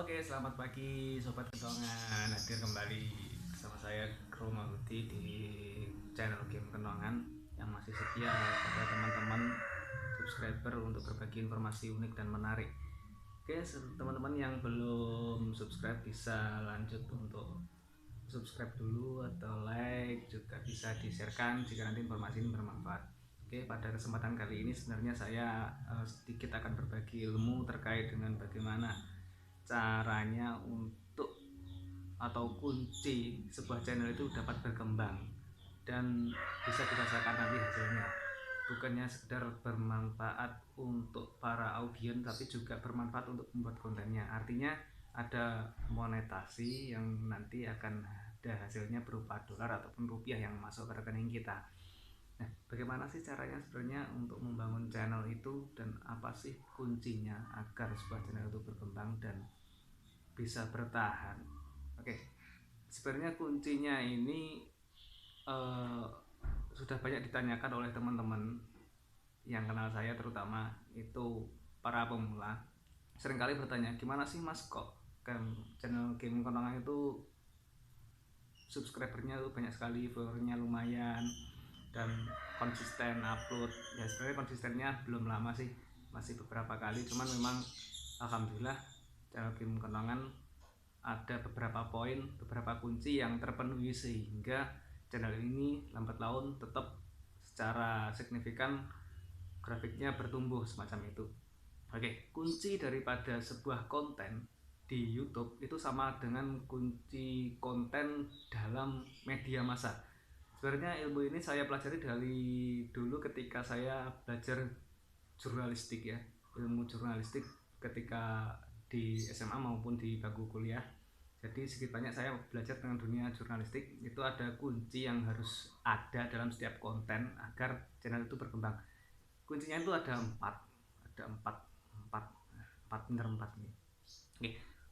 Oke, selamat pagi Sobat Kentongan. Hadir kembali bersama saya Kromo Hudi di channel Game Kentongan yang masih setia pada teman-teman subscriber untuk berbagi informasi unik dan menarik. Oke, teman-teman yang belum subscribe bisa lanjut untuk subscribe dulu atau like, juga bisa di-sharekan jika nanti informasi ini bermanfaat. Oke, pada kesempatan kali ini sebenarnya saya sedikit akan berbagi ilmu terkait dengan bagaimana caranya untuk atau kunci sebuah channel itu dapat berkembang dan bisa dirasakan nanti hasilnya, bukannya sekedar bermanfaat untuk para audiens tapi juga bermanfaat untuk membuat kontennya. Artinya ada monetasi yang nanti akan ada hasilnya berupa dolar ataupun rupiah yang masuk ke rekening kita. Nah, bagaimana sih caranya sebenarnya untuk membangun channel itu dan apa sih kuncinya agar sebuah channel itu berkembang dan bisa bertahan? Oke, sebenarnya kuncinya ini sudah banyak ditanyakan oleh teman-teman yang kenal saya, terutama itu para pemula. Seringkali bertanya, gimana sih mas kok channel Game Kentongan itu subscribernya tuh banyak sekali, followernya lumayan dan konsisten upload. Ya sebenarnya konsistennya belum lama sih, masih beberapa kali, cuman memang alhamdulillah channel Game Kentongan ada beberapa poin, beberapa kunci yang terpenuhi sehingga channel ini lambat laun tetap secara signifikan grafiknya bertumbuh semacam itu. Oke, kunci daripada sebuah konten di YouTube itu sama dengan kunci konten dalam media massa. Sebenarnya ilmu ini saya pelajari dari dulu ketika saya belajar jurnalistik ya, ilmu jurnalistik ketika di SMA maupun di bangku kuliah. Jadi sedikit banyak saya belajar dengan dunia jurnalistik. Itu ada kunci yang harus ada dalam setiap konten agar channel itu berkembang. Kuncinya itu ada empat bener empat nih. Oke,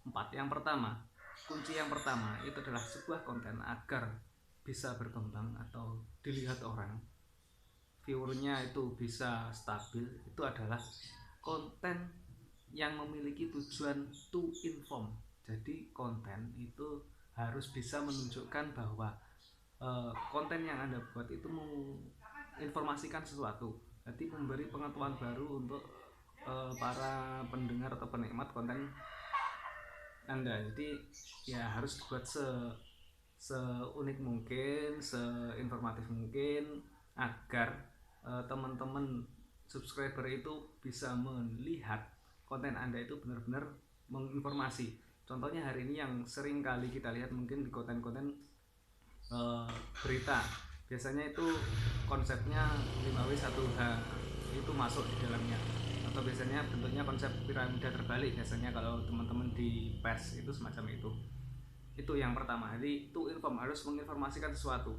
empat. Yang pertama, kunci yang pertama itu adalah sebuah konten agar bisa berkembang atau dilihat orang, viewernya itu bisa stabil, itu adalah konten yang memiliki tujuan to inform. Jadi konten itu harus bisa menunjukkan bahwa konten yang Anda buat itu menginformasikan sesuatu, jadi memberi pengetahuan baru untuk para pendengar atau penikmat konten Anda. Jadi ya harus dibuat seunik mungkin, seinformatif mungkin agar teman-teman subscriber itu bisa melihat konten Anda itu benar-benar menginformasi. Contohnya hari ini yang sering kali kita lihat mungkin di konten-konten berita, biasanya itu konsepnya 5W1H itu masuk di dalamnya, atau biasanya bentuknya konsep piramida terbalik biasanya kalau teman-teman di pers itu semacam itu. Itu yang pertama, jadi to inform, harus menginformasikan sesuatu.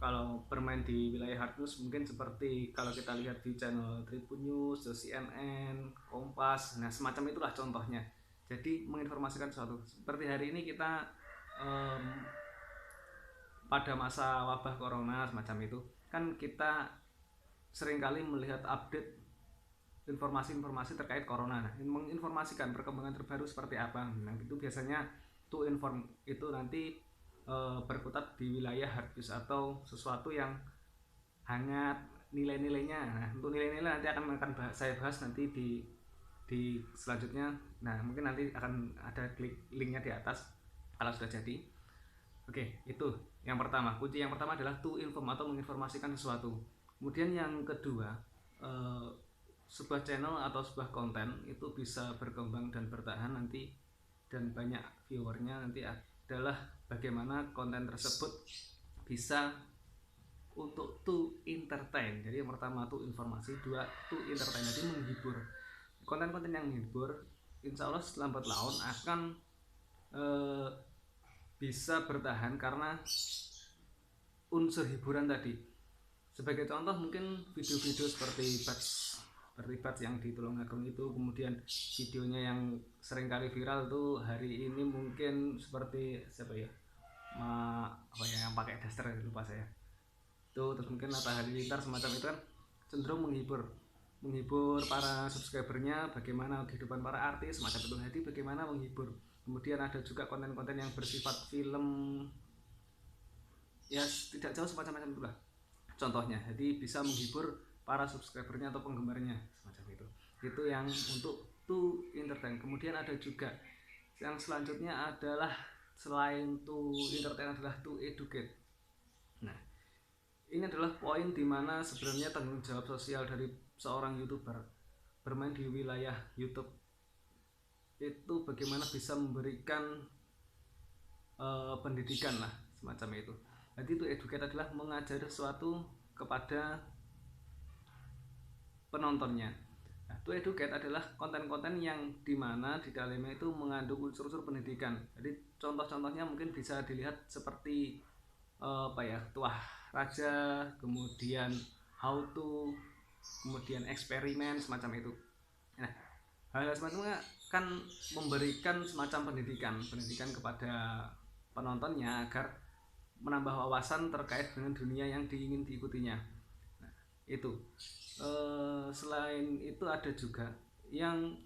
Kalau bermain di wilayah hard news mungkin seperti kalau kita lihat di channel Tribun News, CNN, Kompas, nah semacam itulah contohnya. Jadi menginformasikan sesuatu. Seperti hari ini kita pada masa wabah corona semacam itu, kan kita seringkali melihat update informasi-informasi terkait corona. Nah, menginformasikan perkembangan terbaru seperti apa. Nah, itu biasanya to inform itu nanti berkutat di wilayah hard news atau sesuatu yang hangat nilai-nilainya. Nah, untuk nilai-nilai nanti akan saya bahas nanti di selanjutnya. Nah, mungkin nanti akan ada klik linknya di atas kalau sudah jadi. Oke, itu yang pertama. Kunci yang pertama adalah to inform atau menginformasikan sesuatu. Kemudian yang kedua, sebuah channel atau sebuah konten itu bisa berkembang dan bertahan nanti dan banyak viewernya nanti adalah bagaimana konten tersebut bisa untuk to entertain. Jadi yang pertama to informasi, dua to entertain, jadi menghibur. Konten-konten yang menghibur insya Allah lambat laun akan bisa bertahan karena unsur hiburan tadi. Sebagai contoh mungkin video-video seperti Bats yang di Tulungagung itu, kemudian videonya yang sering kali viral tuh hari ini mungkin seperti siapa ya, yang pakai daster lupa saya tuh, terus mungkin Atta Halilintar semacam itu kan cenderung menghibur. menghibur para subscribernya, bagaimana kehidupan para artis semacam itu. Jadi bagaimana menghibur. Kemudian ada juga konten-konten yang bersifat film, ya tidak jauh semacam itulah contohnya. Jadi bisa menghibur para subscribernya atau penggemarnya semacam itu. Itu yang untuk to entertain. Kemudian ada juga yang selanjutnya adalah selain to entertain adalah to educate. Nah, ini adalah poin dimana sebenarnya tanggung jawab sosial dari seorang YouTuber bermain di wilayah YouTube itu bagaimana bisa memberikan pendidikan lah semacam itu. Jadi itu educate adalah mengajari sesuatu kepada penontonnya. Nah, to educate adalah konten-konten yang dimana di dalamnya itu mengandung unsur-unsur pendidikan. Jadi contoh-contohnya mungkin bisa dilihat seperti tuah raja, kemudian how to, kemudian eksperimen semacam itu. Nah, hal semacamnya kan memberikan semacam pendidikan kepada penontonnya agar menambah wawasan terkait dengan dunia yang diingin diikutinya. Nah, itu selain itu ada juga yang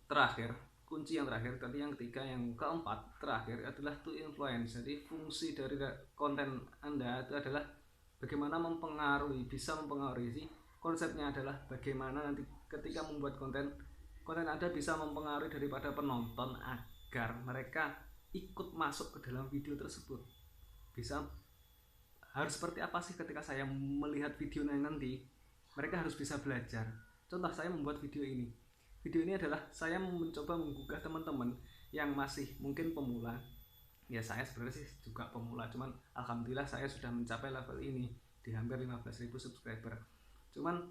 terakhir, kunci yang terakhir tadi yang ketiga, yang keempat terakhir adalah to influence. Jadi fungsi dari konten Anda itu adalah bagaimana bisa mempengaruhi. Konsepnya adalah bagaimana nanti ketika membuat konten Anda bisa mempengaruhi daripada penonton agar mereka ikut masuk ke dalam video tersebut. Bisa harus seperti apa sih ketika saya melihat videonya nanti, mereka harus bisa belajar. Contoh saya membuat video ini adalah saya mencoba menggugah teman-teman yang masih mungkin pemula. Ya saya sebenarnya sih juga pemula, cuman alhamdulillah saya sudah mencapai level ini di hampir 15.000 subscriber. Cuman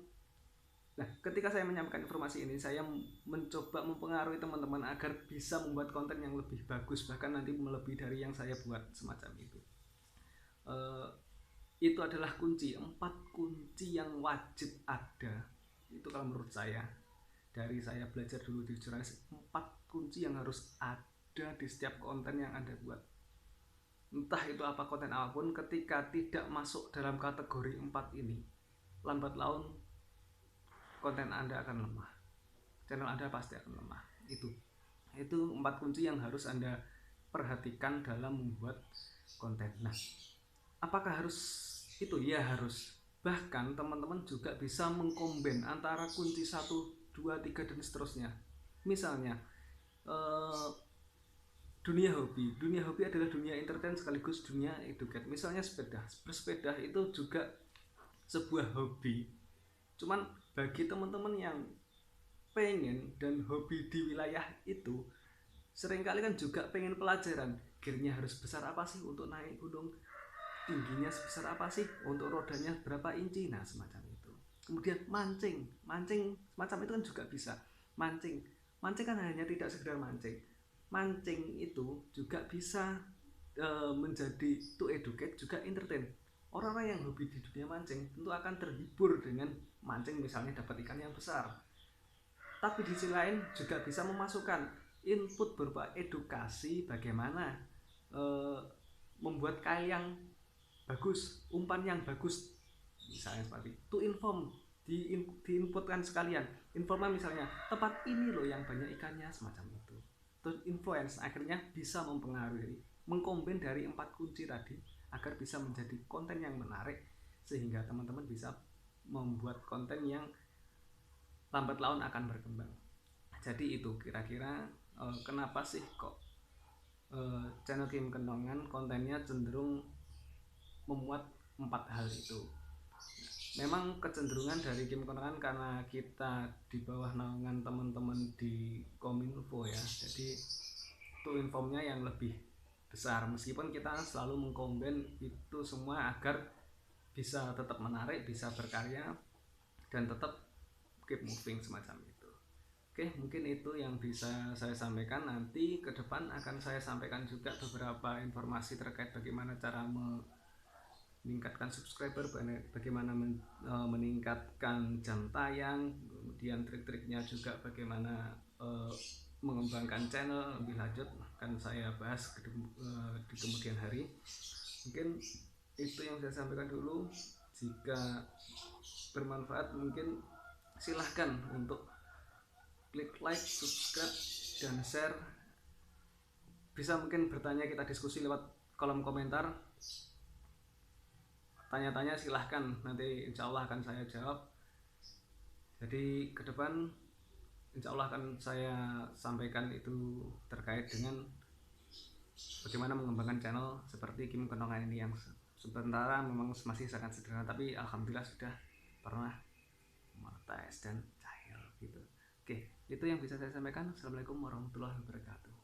nah, ketika saya menyampaikan informasi ini, saya mencoba mempengaruhi teman-teman agar bisa membuat konten yang lebih bagus, bahkan nanti melebihi dari yang saya buat semacam itu. Itu adalah kunci, 4 kunci yang wajib ada. Itu kalau menurut saya, dari saya belajar dulu di jurnalis, 4 kunci yang harus ada di setiap konten yang Anda buat. Entah itu apa konten apapun, ketika tidak masuk dalam kategori 4 ini, lambat laun konten Anda akan lemah, channel Anda pasti akan lemah. Itu 4 kunci yang harus Anda perhatikan dalam membuat konten. Nah, apakah harus itu? Ya harus. Bahkan teman-teman juga bisa mengkombin antara kunci 1, 2, 3 dan seterusnya. Misalnya dunia hobi adalah dunia entertain sekaligus dunia educate. Misalnya bersepeda itu juga sebuah hobi. Cuman bagi teman-teman yang pengen dan hobi di wilayah itu, seringkali kan juga pengen pelajaran, gearnya harus besar apa sih untuk naik gunung, tingginya sebesar apa sih, untuk rodanya berapa inci, nah semacam itu. Kemudian mancing semacam itu kan juga bisa. Mancing kan hanya tidak sekedar mancing itu juga bisa menjadi to educate juga entertain. Orang-orang yang hobi di dunia mancing tentu akan terhibur dengan mancing, misalnya dapat ikan yang besar. Tapi di sisi lain juga bisa memasukkan input berupa edukasi, bagaimana membuat kail yang bagus, umpan yang bagus, misalnya seperti to inform, diinputkan sekalian informan, misalnya tempat ini loh yang banyak ikannya, semacam itu. To influence akhirnya bisa mempengaruhi, mengkombin dari 4 kunci tadi agar bisa menjadi konten yang menarik, sehingga teman-teman bisa membuat konten yang lambat laun akan berkembang. Jadi itu kira-kira kenapa sih kok channel Kim Kenongan kontennya cenderung memuat 4 hal itu. Memang kecenderungan dari Kim Kenongan karena kita di bawah naungan teman-teman di Kominfo ya, jadi itu informnya yang lebih besar, meskipun kita selalu mengkombin itu semua agar bisa tetap menarik, bisa berkarya, dan tetap keep moving semacam itu. Oke, mungkin itu yang bisa saya sampaikan. Nanti ke depan akan saya sampaikan juga beberapa informasi terkait bagaimana cara meningkatkan subscriber, bagaimana meningkatkan jam tayang, kemudian trik-triknya juga bagaimana mengembangkan channel lebih lanjut, akan saya bahas di kemudian hari. Mungkin itu yang saya sampaikan dulu. Jika bermanfaat mungkin silahkan untuk klik like, subscribe, dan share. Bisa mungkin bertanya, kita diskusi lewat kolom komentar. Tanya-tanya silahkan, nanti insya Allah akan saya jawab. Jadi ke depan insya Allah akan saya sampaikan itu terkait dengan bagaimana mengembangkan channel seperti Kim Kenongan ini, yang sementara memang masih sangat sederhana, tapi alhamdulillah sudah pernah monetize dan cair gitu. Oke, itu yang bisa saya sampaikan. Assalamualaikum warahmatullahi wabarakatuh.